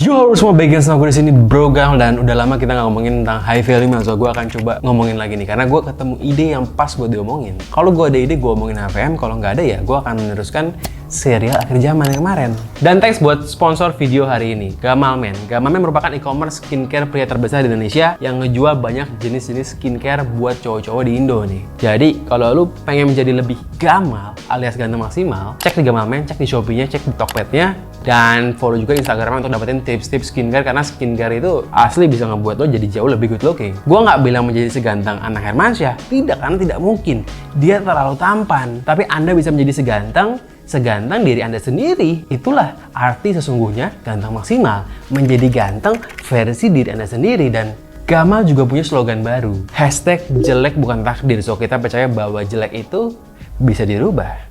Yo semua bagian sama gue di sini Bro Gal, dan udah lama kita nggak ngomongin tentang high value male, so gue akan coba ngomongin lagi nih karena gue ketemu ide yang pas buat diomongin. Kalau gue ada ide gue omongin HVM, kalau nggak ada ya gue akan meneruskan serial akhir zaman yang kemarin. Dan thanks buat sponsor video hari ini, Gamalman. Gamalman merupakan e-commerce skincare pria terbesar di Indonesia yang ngejual banyak jenis-jenis skincare buat cowok-cowok di Indo nih. Jadi kalau lu pengen menjadi lebih gamal alias ganteng maksimal, cek di Gamalman, cek di Shopee-nya, cek di Tokped-nya, dan follow juga Instagram-nya untuk dapetin tips-tips skincare, karena skincare itu asli bisa ngebuat lo jadi jauh lebih good looking. Gue nggak bilang menjadi seganteng Anang Hermansyah, tidak, karena tidak mungkin. Dia terlalu tampan, tapi Anda bisa menjadi seganteng diri Anda sendiri. Itulah arti sesungguhnya ganteng maksimal, menjadi ganteng versi diri Anda sendiri. Dan Gamal juga punya slogan baru, #jelek bukan takdir. So kita percaya bahwa jelek itu bisa dirubah.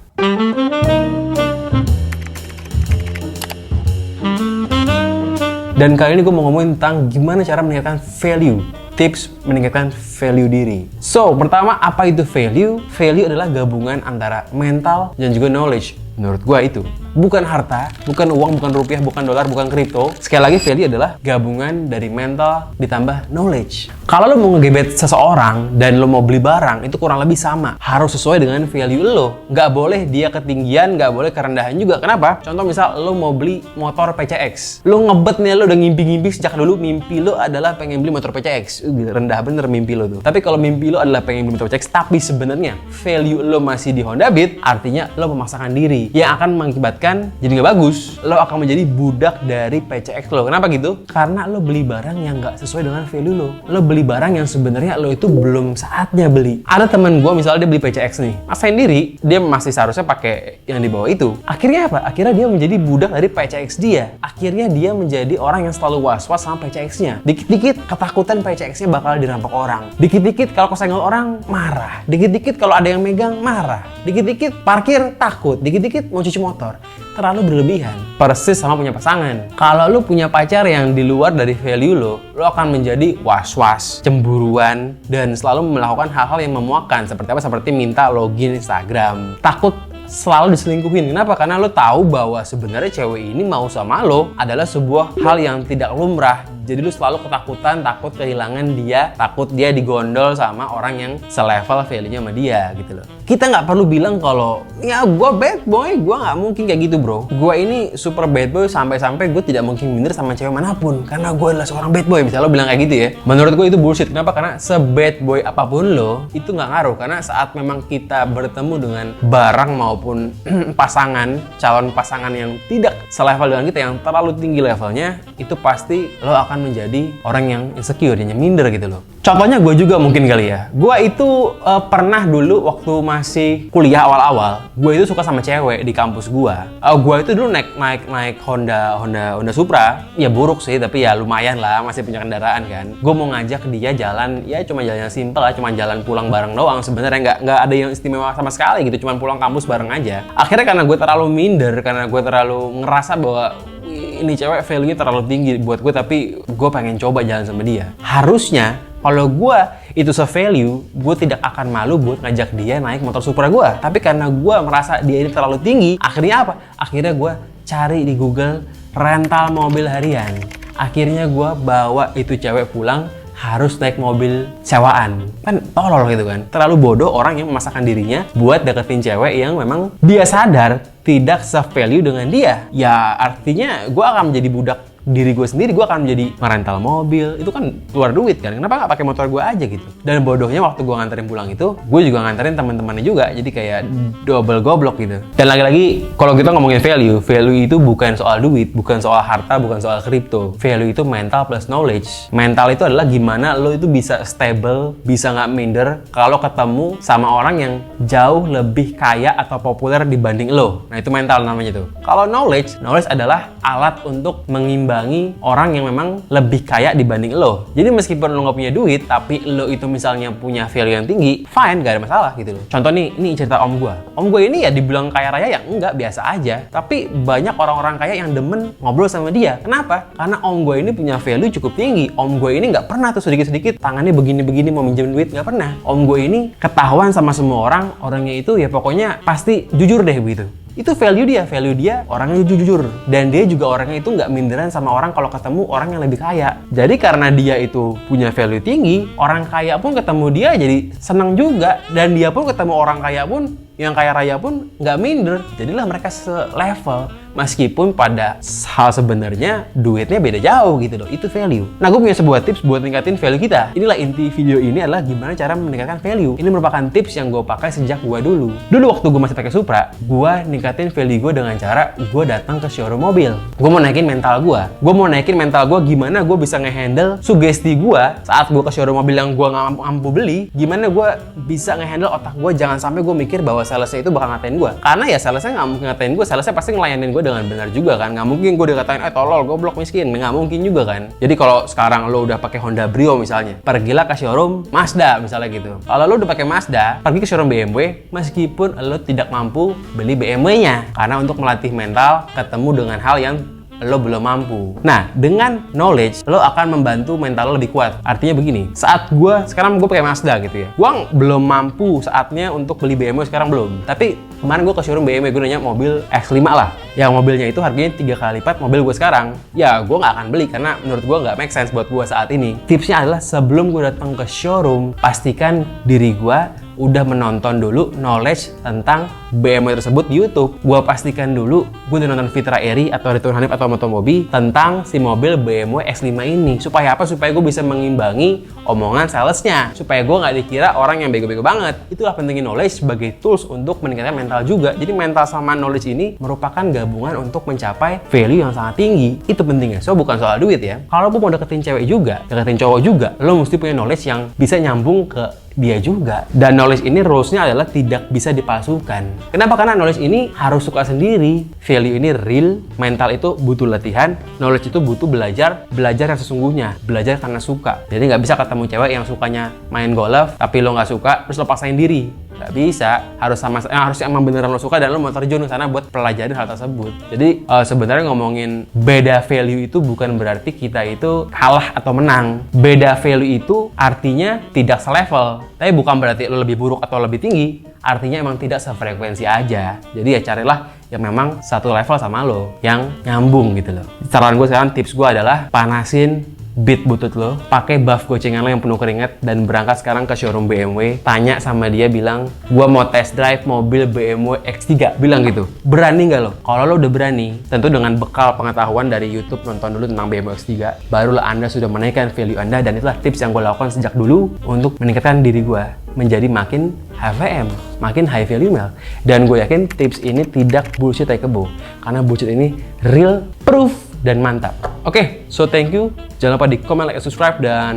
Dan kali ini gue mau ngomongin tentang gimana cara meningkatkan value, tips meningkatkan value diri. So, pertama, apa itu value? Value adalah gabungan antara mental dan juga knowledge. Menurut gue itu bukan harta, bukan uang, bukan rupiah, bukan dolar, bukan kripto. Sekali lagi, value adalah gabungan dari mental ditambah knowledge. Kalau lo mau ngegebet seseorang dan lo mau beli barang, itu kurang lebih sama. Harus sesuai dengan value lo. Nggak boleh dia ketinggian, nggak boleh kerendahan juga. Kenapa? Contoh misal lo mau beli motor PCX. Lo ngebet nih, lo udah ngimpi-ngimpi sejak dulu. Mimpi lo adalah pengen beli motor PCX. Rendah bener mimpi lo tuh. Tapi kalau mimpi lo adalah pengen beli motor PCX, tapi sebenarnya value lo masih di Honda Beat, artinya lo memaksakan diri. Yang akan mengakibatkan jadi nggak bagus. Lo akan menjadi budak dari PCX lo. Kenapa gitu? Karena lo beli barang yang nggak sesuai dengan value lo. Lo beli barang yang sebenarnya lo itu belum saatnya beli. Ada temen gue misalnya dia beli PCX nih, maksain diri, dia masih seharusnya pakai yang di bawah itu. Akhirnya apa? Akhirnya dia menjadi budak dari PCX dia. Akhirnya dia menjadi orang yang selalu was-was sama PCX-nya. Dikit-dikit ketakutan PCX-nya bakal dirampok orang. Dikit-dikit kalau kesenggol orang marah. Dikit-dikit kalau ada yang megang marah. Dikit-dikit parkir takut. Dikit-dikit mau cuci motor. Terlalu berlebihan. Persis sama punya pasangan. Kalau lu punya pacar yang di luar dari value lo akan menjadi was-was, cemburuan, dan selalu melakukan hal-hal yang memuakkan. Seperti apa? Seperti minta login Instagram. Takut selalu diselingkuhin. Kenapa? Karena lo tahu bahwa sebenarnya cewek ini mau sama lo adalah sebuah hal yang tidak lumrah. Jadi lu selalu ketakutan, takut kehilangan dia, takut dia digondol sama orang yang selevel value-nya sama dia gitu loh. Kita nggak perlu bilang kalau ya gue bad boy, gue nggak mungkin kayak gitu bro. Gue ini super bad boy sampai-sampai gue tidak mungkin minder sama cewek manapun karena gue adalah seorang bad boy. Misalnya lo bilang kayak gitu ya. Menurut gue itu bullshit. Kenapa? Karena se-bad boy apapun lo itu nggak ngaruh. Karena saat memang kita bertemu dengan barang maupun pasangan, calon pasangan yang tidak selevel dengan kita, yang terlalu tinggi levelnya, itu pasti lo akan menjadi orang yang insecure, yang minder gitu loh. Contohnya gue juga mungkin kali ya. Gue itu pernah dulu waktu masih kuliah awal-awal, gue itu suka sama cewek di kampus gue. Gue itu dulu naik Honda Supra. Ya buruk sih, tapi ya lumayan lah, masih punya kendaraan kan. Gue mau ngajak dia jalan, ya cuma jalan yang simpel lah, cuma jalan pulang bareng doang. Sebenarnya nggak ada yang istimewa sama sekali gitu, cuma pulang kampus bareng aja. Akhirnya karena gue terlalu minder, karena gue terlalu ngerasa bahwa ini cewek value-nya terlalu tinggi buat gue, tapi gue pengen coba jalan sama dia. Harusnya kalau gue itu se-value, gue tidak akan malu buat ngajak dia naik motor Supra gue. Tapi karena gue merasa dia ini terlalu tinggi, akhirnya apa? Akhirnya gue cari di Google rental mobil harian. Akhirnya gue bawa itu cewek pulang harus naik mobil sewaan. Kan tolol gitu kan. Terlalu bodoh orang yang memaksakan dirinya buat deketin cewek yang memang dia sadar tidak se-value dengan dia. Ya artinya gue akan menjadi budak diri gue sendiri. Gue akan menjadi ngerental mobil, itu kan keluar duit kan. Kenapa nggak pakai motor gue aja gitu? Dan bodohnya waktu gue nganterin pulang itu, gue juga nganterin teman-temannya juga. Jadi kayak double goblok gitu. Dan lagi-lagi kalau kita ngomongin value itu bukan soal duit, bukan soal harta, bukan soal kripto. Value itu mental plus knowledge. Mental itu adalah gimana lo itu bisa stable, bisa nggak minder kalau ketemu sama orang yang jauh lebih kaya atau populer dibanding lo. Nah itu mental namanya tuh. Kalau knowledge adalah alat untuk mengimbangi orang yang memang lebih kaya dibanding lo. Jadi meskipun lo nggak punya duit, tapi lo itu misalnya punya value yang tinggi, fine, gak ada masalah gitu loh. Contoh nih, ini cerita om gue. Om gue ini ya dibilang kaya raya ya enggak, biasa aja. Tapi banyak orang-orang kaya yang demen ngobrol sama dia. Kenapa? Karena om gue ini punya value cukup tinggi. Om gue ini nggak pernah tuh sedikit-sedikit tangannya begini-begini mau minjem duit, nggak pernah. Om gue ini ketahuan sama semua orang, orangnya itu ya pokoknya pasti jujur deh begitu. Itu value dia orangnya jujur. Dan dia juga orangnya itu nggak minderan sama orang kalau ketemu orang yang lebih kaya. Jadi karena dia itu punya value tinggi, orang kaya pun ketemu dia jadi senang juga. Dan dia pun ketemu orang kaya pun, yang kaya raya pun nggak minder. Jadilah mereka selevel. Meskipun pada hal sebenarnya duitnya beda jauh gitu loh. Itu value. Nah, gue punya sebuah tips buat ningkatin value kita. Inilah inti video ini adalah gimana cara meningkatkan value. Ini merupakan tips yang gue pakai sejak gue dulu. Dulu waktu gue masih pakai Supra, gue ningkatin value gue dengan cara gue datang ke showroom mobil. Gue mau naikin mental gue. Gue mau naikin mental gue gimana gue bisa ngehandle sugesti gue saat gue ke showroom mobil yang gue nggak mampu beli. Gimana gue bisa ngehandle otak gue jangan sampai gue mikir bahwa salesnya itu bakal ngatain gue. Karena ya salesnya nggak mungkin ngatain gue. Salesnya pasti ngelayanin gue dengan benar juga kan. Nggak mungkin gue dikatain tolol, goblok, miskin. Nggak mungkin juga kan. Jadi kalau sekarang lo udah pakai Honda Brio misalnya, pergilah ke showroom Mazda misalnya gitu. Kalau lo udah pakai Mazda, pergi ke showroom BMW meskipun lo tidak mampu beli BMW-nya. Karena untuk melatih mental ketemu dengan hal yang lo belum mampu. Nah, dengan knowledge, lo akan membantu mental lo lebih kuat. Artinya begini, saat sekarang gue pakai Mazda gitu ya, gue belum mampu saatnya untuk beli BMW sekarang belum. Tapi kemarin gue ke showroom BMW, gue nanya mobil X5 lah, yang mobilnya itu harganya 3 kali lipat mobil gue sekarang. Ya, gue nggak akan beli karena menurut gue nggak make sense buat gue saat ini. Tipsnya adalah sebelum gue datang ke showroom, pastikan diri gue udah menonton dulu knowledge tentang BMW tersebut di YouTube. Gua pastikan dulu gue udah nonton Fitra Eri atau Ridwan Hanif atau Motomobi tentang si mobil BMW X5 ini. Supaya apa? Supaya gue bisa mengimbangi omongan salesnya. Supaya gue nggak dikira orang yang bego-bego banget. Itulah pentingnya knowledge sebagai tools untuk meningkatkan mental juga. Jadi mental sama knowledge ini merupakan gabungan untuk mencapai value yang sangat tinggi. Itu pentingnya. So bukan soal duit ya. Kalau lu mau deketin cewek juga, deketin cowok juga, lo mesti punya knowledge yang bisa nyambung ke dia juga. Dan knowledge ini rules-nya adalah tidak bisa dipalsukan. Kenapa? Karena knowledge ini harus suka sendiri. Value ini real, mental itu butuh latihan, knowledge itu butuh belajar yang sesungguhnya, belajar karena suka. Jadi nggak bisa ketemu cewek yang sukanya main golf, tapi lo nggak suka, terus lo paksain diri. Nggak bisa, harus emang beneran lo suka dan lo mau terjun ke sana buat pelajarin hal tersebut. Jadi sebenarnya ngomongin beda value itu bukan berarti kita itu kalah atau menang. Beda value itu artinya tidak selevel. Tapi bukan berarti lo lebih buruk atau lebih tinggi. Artinya emang tidak sefrekuensi aja. Jadi ya carilah yang memang satu level sama lo, yang nyambung gitu loh. Saran gue sekarang, tips gue adalah panasin beat butut lo, pakai buff gocengan lo yang penuh keringat dan berangkat sekarang ke showroom BMW. Tanya sama dia, bilang, gua mau test drive mobil BMW X3. Bilang gitu. Berani nggak lo? Kalau lo udah berani, tentu dengan bekal pengetahuan dari YouTube, nonton dulu tentang BMW X3, barulah Anda sudah menaikkan value Anda. Dan itulah tips yang gue lakukan sejak dulu untuk meningkatkan diri gue menjadi makin HVM, makin high value male. Dan gue yakin tips ini tidak bullshit tai kebo, karena bullshit ini real, proof, dan mantap. Oke, so thank you. Jangan lupa di komen, like, subscribe, dan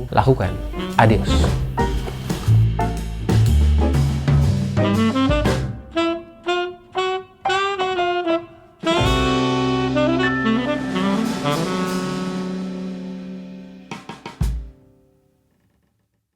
lakukan. Adios.